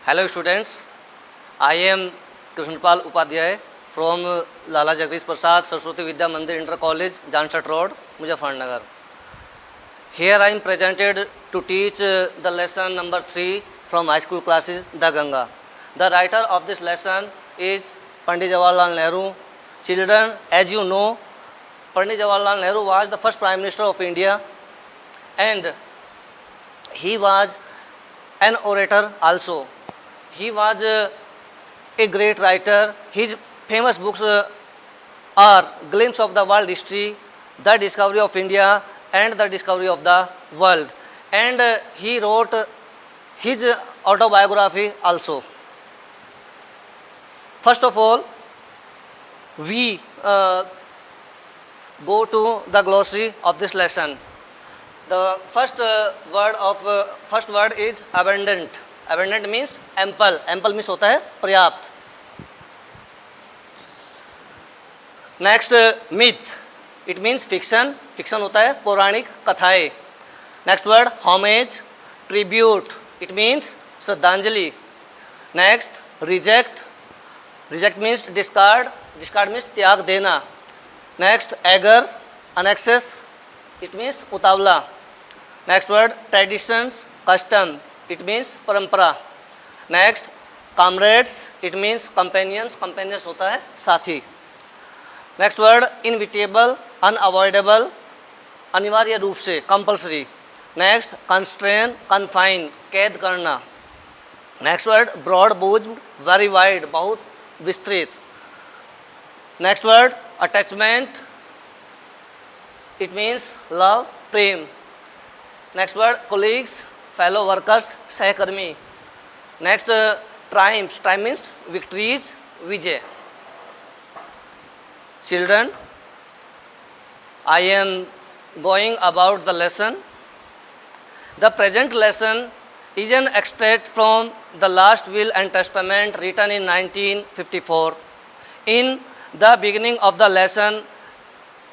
Hello students, I am Krishnapal Upadhyay from Lala Jagdish Prasad Saraswati Vidya Mandir Inter College, Janshat Road, Muzaffarnagar. Here I am presented to teach the lesson number 3 from high school classes, The Ganga. The writer of this lesson is Pandit Jawaharlal Nehru. Children, as you know, Pandit Jawaharlal Nehru was the first Prime Minister of India and he was an orator also. He was a great writer. His famous books are Glimpse of the World History, The Discovery of India and The Discovery of the World. And he wrote his autobiography also. First of all, we go to the glossary of this lesson. The first word is abundant. Abundant means ample. Ample means होता है पर्याप्त. Next myth. It means fiction. Fiction होता है पौराणिक कथाएं. Next word homage, tribute. It means श्रद्धांजलि. Next reject. Reject means discard. Discard means त्याग देना. Next agar, annexes. It means उतावला. Next word traditions, custom. It means परंपरा. Next comrades. It means companions. Companions होता है साथी. Next word inevitable, unavoidable, अनिवार्य रूप से compulsory. Next constrain, confine, कैद करना. Next word broad boozed, very wide, बहुत विस्तृत. Next word attachment. It means love, Prem. Next word colleagues, fellow workers, सहकर्मी. Next triumphs. Triumph means victories, Vijay. Children, I am going about the lesson. The present lesson is an extract from the last will and testament written in 1954. In the beginning of the lesson,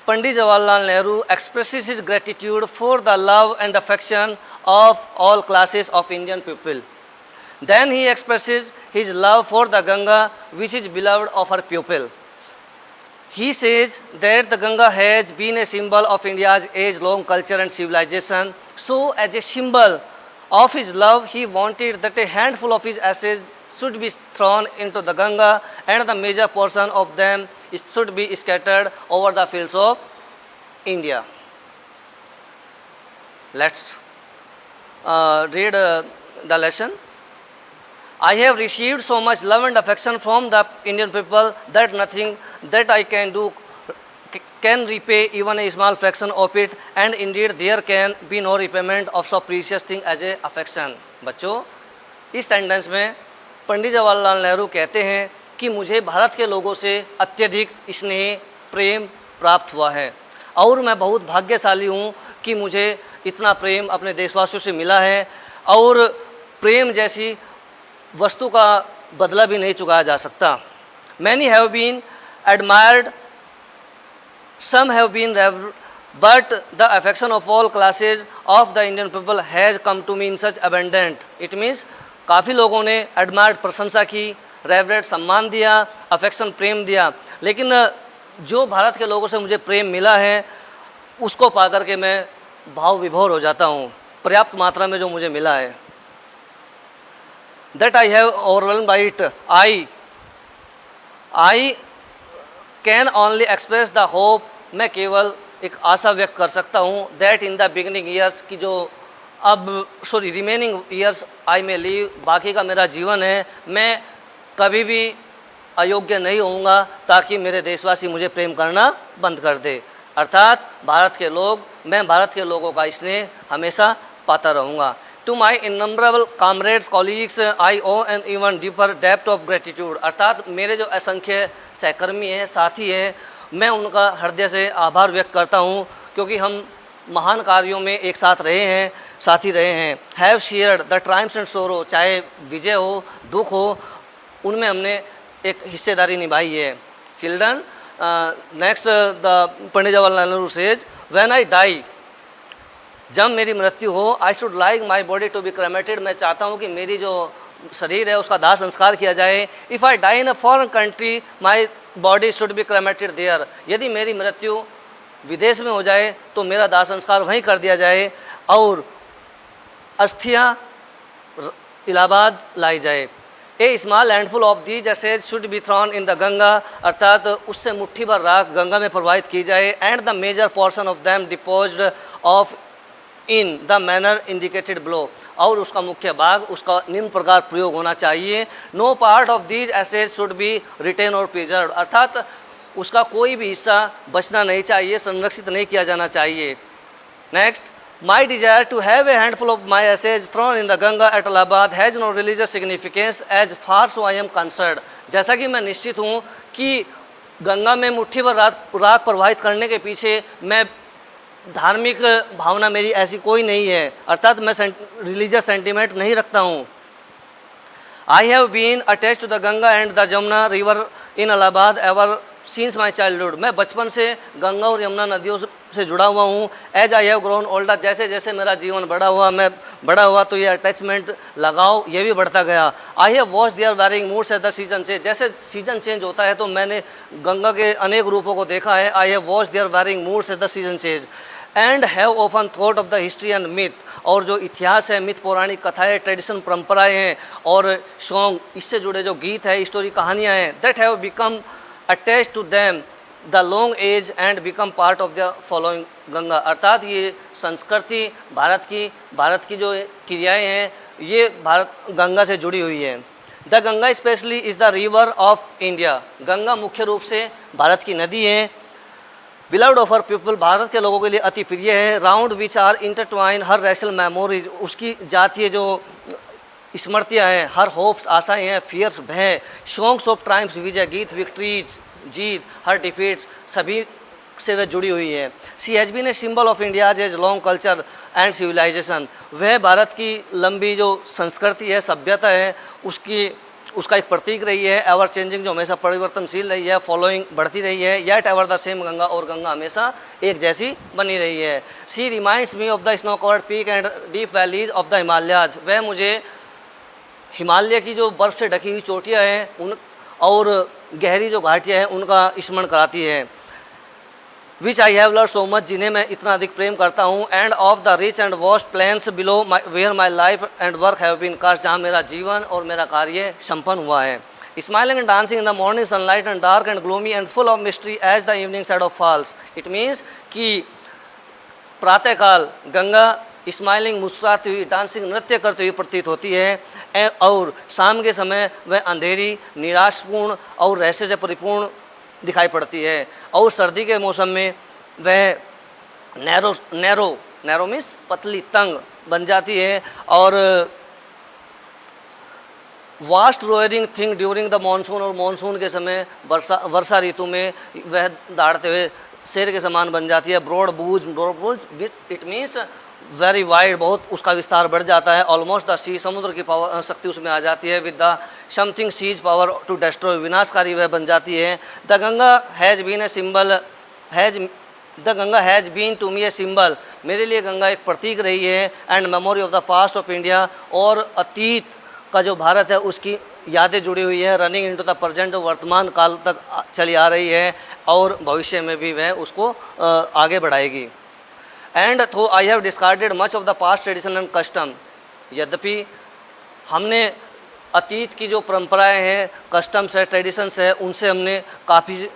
Pandit Jawaharlal Nehru expresses his gratitude for the love and affection of all classes of Indian people. Then he expresses his love for the Ganga, which is beloved of her people. He says that the Ganga has been a symbol of India's age-long culture and civilization. So, as a symbol of his love, he wanted that a handful of his ashes should be thrown into the Ganga and the major portion of them should be scattered over the fields of India. Let's read the lesson. I have received so much love and affection from the Indian people that nothing that I can do can repay even a small fraction of it, and indeed there can be no repayment of so precious thing as a affection. बच्चों, इस sentence में पंडित जवाहरलाल नेहरू कहते हैं कि मुझे भारत के लोगों से अत्यधिक स्नेह प्रेम प्राप्त हुआ है और मैं बहुत भाग्यशाली हूँ कि मुझे इतना प्रेम अपने देशवासियों से मिला है और प्रेम जैसी वस्तु का बदला भी नहीं चुकाया जा सकता. Many have been admired, some have been revered, but the affection of all classes of the Indian people has come to me in such abundant. It means काफ़ी लोगों ने admired प्रशंसा की, revered सम्मान दिया, affection प्रेम दिया, लेकिन जो भारत के लोगों से मुझे प्रेम मिला है उसको पा करके मैं भाव विभोर हो जाता हूँ, पर्याप्त मात्रा में जो मुझे मिला है. That I have overwhelmed by it. I can only express the hope. मैं केवल एक आशा व्यक्त कर सकता हूँ that in the beginning years की जो अब remaining years I may live, बाकी का मेरा जीवन है, मैं कभी भी अयोग्य नहीं होऊंगा ताकि मेरे देशवासी मुझे प्रेम करना बंद कर दे. अर्थात मैं भारत के लोगों का स्नेह हमेशा पाता रहूँगा. To my innumerable comrades, colleagues, I owe an even deeper depth of gratitude. अर्थात मेरे जो असंख्य सहकर्मी हैं, साथी हैं, मैं उनका हृदय से आभार व्यक्त करता हूँ क्योंकि हम महान कार्यों में एक साथ रहे हैं, साथी रहे हैं. Have shared the triumphs and sorrow, चाहे विजय हो, दुख हो, उनमें हमने एक हिस्सेदारी निभाई है. Children, next the Pandit Jawaharlal Nehru says, when I die, जब मेरी मृत्यु हो, I should like my body to be cremated, मैं चाहता हूँ कि मेरी जो शरीर है उसका दाह संस्कार किया जाए। If I die in a foreign country my body should be cremated there, यदि मेरी मृत्यु विदेश में हो जाए तो मेरा दाह संस्कार वहीं कर दिया जाए और अस्थियाँ इलाहाबाद लाई जाए। A small handful of these ashes should be thrown in the Ganga, अर्थात उससे मुट्ठी भर राख गंगा में प्रवाहित की जाए। And the major portion of them disposed of in the manner indicated below, और उसका मुख्य भाग उसका निम्न प्रकार प्रयोग होना चाहिए। No part of these ashes should be retain और प्रिजर्व, अर्थात उसका कोई भी हिस्सा बचना नहीं चाहिए, संरक्षित नहीं किया जाना चाहिए। Next, my desire to have a handful of my ashes thrown in the Ganga at Allahabad has no religious significance as far so I am concern, जैसा कि मैं निश्चित हूँ कि गंगा में मुट्ठी भर राख प्रवाहित करने के पीछे मैं धार्मिक भावना मेरी ऐसी कोई नहीं है, अर्थात मैं रिलीजियस सेंटिमेंट नहीं रखता हूँ। I have been attach to the Ganga and the Jamuna river in Allahabad ever since my childhood, मैं बचपन से गंगा और यमुना नदियों से जुड़ा हुआ हूँ। As I have grown older, जैसे जैसे मेरा जीवन मैं बड़ा हुआ तो ये अटैचमेंट लगाव ये भी बढ़ता गया। I have watch their varying moods at the season change, जैसे सीजन चेंज होता है तो मैंने गंगा के अनेक रूपों को देखा है। I have watch their varying moods at the season change and have often thought of the history and myth, और जो इतिहास है, मिथ, पौराणिक कथाएं, ट्रेडिशन, परंपराएं हैं और सॉन्ग, इससे जुड़े जो गीत है, स्टोरी, कहानियाँ हैं, that have become attach to them the long age and become part of the following Ganga, अर्थात ये संस्कृति भारत की जो क्रियाएं हैं ये गंगा से जुड़ी हुई है। The Ganga specially is the river of India, Ganga मुख्य रूप से भारत की नदी है। Beloved of her people, Bharat के लोगों के लिए अति प्रिय है। Round which are intertwine her rational memories, उसकी जातीय जो स्मृतियाँ हैं, हर होप्स आशाएं हैं, फियर्स भय, सॉन्ग्स ऑफ ट्राइम्स विजय, गीत विक्ट्रीज जीत, हर डिफीट्स सभी से वह जुड़ी हुई है। She has been a symbol of India's age long culture and civilization, वह भारत की लंबी जो संस्कृति है, सभ्यता है, उसका एक प्रतीक रही है। एवर चेंजिंग, जो हमेशा परिवर्तनशील रही है। फॉलोइंग, बढ़ती रही है। Yet ever the same Ganga, और गंगा हमेशा एक जैसी बनी रही है। She reminds me of the snow covered peak and deep valleys of the Himalayas, वह मुझे हिमालय की जो बर्फ़ से ढकी हुई चोटियाँ हैं उन और गहरी जो घाटियाँ हैं उनका स्मरण कराती है। Which I have love so much, जिन्हें मैं इतना अधिक प्रेम करता हूँ। And of the rich and vast plains below where my life and work have been cast, जहाँ मेरा जीवन और मेरा कार्य संपन्न हुआ है। Smiling and dancing in the morning sunlight and dark and gloomy and full of mystery as the evening shadow falls, it means कि प्रातःकाल गंगा स्माइलिंग, मुस्कुराती हुई, डांसिंग, नृत्य करती हुई प्रतीत होती है और शाम के समय वह अंधेरी, निराशपूर्ण और रहस्य से परिपूर्ण दिखाई पड़ती है। और सर्दी के मौसम में वह नैरो मीन्स पतली, तंग बन जाती है। और vast roaring thing during the monsoon, और मानसून के समय वर्षा ऋतु में वह दौड़ते हुए शेर के समान बन जाती है। ब्रॉड बूझ with it means very wide, बहुत उसका विस्तार बढ़ जाता है। ऑलमोस्ट द सी, समुद्र की पावर शक्ति उसमें आ जाती है। With the something sees power to destroy, विनाशकारी वह बन जाती है। The Ganga has been a symbol the Ganga has been to me a symbol, मेरे लिए गंगा एक प्रतीक रही है। And memory of the past of India, और अतीत का जो भारत है उसकी यादें जुड़ी हुई है। रनिंग इनटू द प्रेजेंट, वर्तमान काल तक चली आ रही है और भविष्य में भी वह उसको आगे बढ़ाएगी। एंड थो I have discarded much of the past tradition and custom, यद्यपि हमने अतीत की जो परंपराएं हैं, कस्टम्स है, ट्रेडिशंस है, उनसे हमने काफ़ी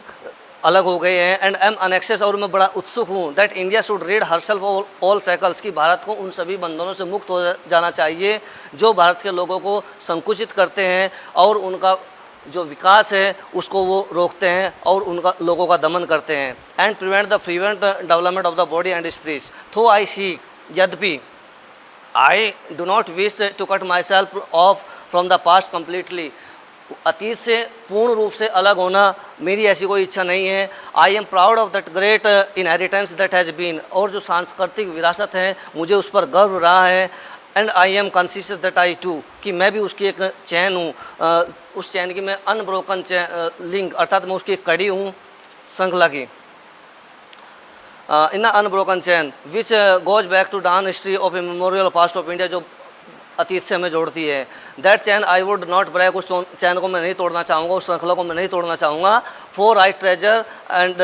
अलग हो गए हैं। एंड एम अनेक्सेस, और मैं बड़ा उत्सुक हूँ that India should read herself all cycles, की भारत को उन सभी बंधनों से मुक्त हो जाना चाहिए जो भारत के लोगों को संकुचित करते हैं और उनका जो विकास है उसको वो रोकते हैं और उनका लोगों का दमन करते हैं। And prevent the development of the body and spirit, though I see, यद्यपि I do not wish to cut myself off from the past completely, अतीत से पूर्ण रूप से अलग होना मेरी ऐसी कोई इच्छा नहीं है। I am proud of that great inheritance that has been, और जो सांस्कृतिक विरासत है मुझे उस पर गर्व रहा है। And I am conscious that I too, कि मैं भी उसकी एक चैन हूँ, उस चैन की मैं अनब्रोकन लिंक, अर्थात मैं उसकी एक कड़ी हूँ श्रृंखला की। In the unbroken chain which goes back to down history of a memorial past of India, जो अतीत से हमें जोड़ती है। That chain I would not break, उस चैन को मैं नहीं तोड़ना चाहूँगा, उस श्रृंखला को मैं नहीं तोड़ना चाहूँगा। For I treasure and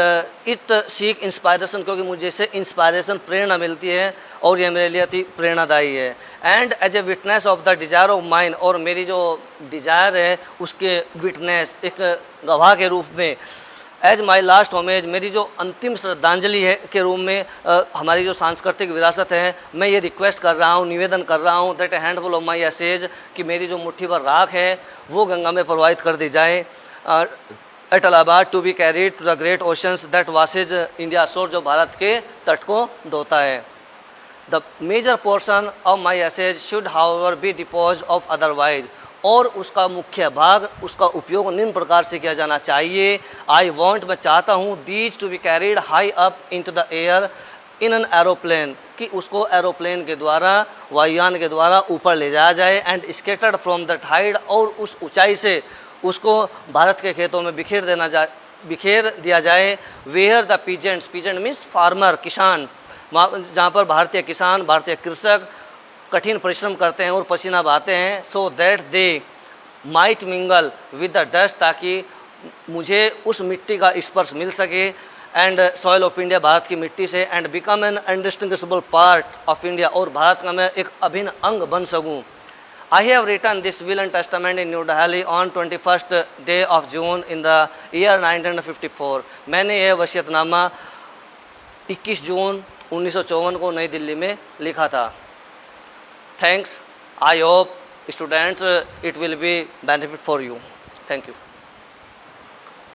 it seek inspiration, क्योंकि मुझे इससे इंस्पायरेशन, प्रेरणा मिलती है और ये मेरे लिए अति प्रेरणादायी है। And as a witness of the desire of mind, और मेरी जो डिज़ायर है उसके विटनेस, एक गवाह के रूप में, एज माई लास्ट होमेज, मेरी जो अंतिम श्रद्धांजलि है के रूप में हमारी जो सांस्कृतिक विरासत है, मैं ये रिक्वेस्ट कर रहा हूँ, निवेदन कर रहा हूँ that a handful of my ashes, कि मेरी जो मुट्ठी भर राख है वो गंगा में प्रवाहित कर दी जाए। At Allahabad to be carried to the great oceans that washes India shore, जो भारत के तट को धोता है। The major portion of my ashes should however be dispose of otherwise, और उसका मुख्य भाग, उसका उपयोग निम्न प्रकार से किया जाना चाहिए। आई वॉन्ट, मैं चाहता हूँ, these to be carried high up into the air in an aeroplane, कि उसको एरोप्लेन के द्वारा, वायुयान के द्वारा ऊपर ले जाया जाए। And scattered from the height, और उस ऊंचाई से उसको भारत के खेतों में बिखेर दिया जाए। Where the peasants, peasant means farmer, किसान, जहाँ पर भारतीय किसान, भारतीय कृषक कठिन परिश्रम करते हैं और पसीना बहाते हैं। So that they might mingle with the dust, ताकि मुझे उस मिट्टी का स्पर्श मिल सके, and soil of India, Bharat की मिट्टी से, and become an indistinguishable part of India, और भारत का मैं एक अभिन्न अंग बन सकूं। I have written this will and testament in New Delhi on 21st day of June in the year 1954। मैंने यह वसीयतनामा 21 जून 1954 को नई दिल्ली में लिखा था। Thanks. I hope students it will be benefit for you. Thank you.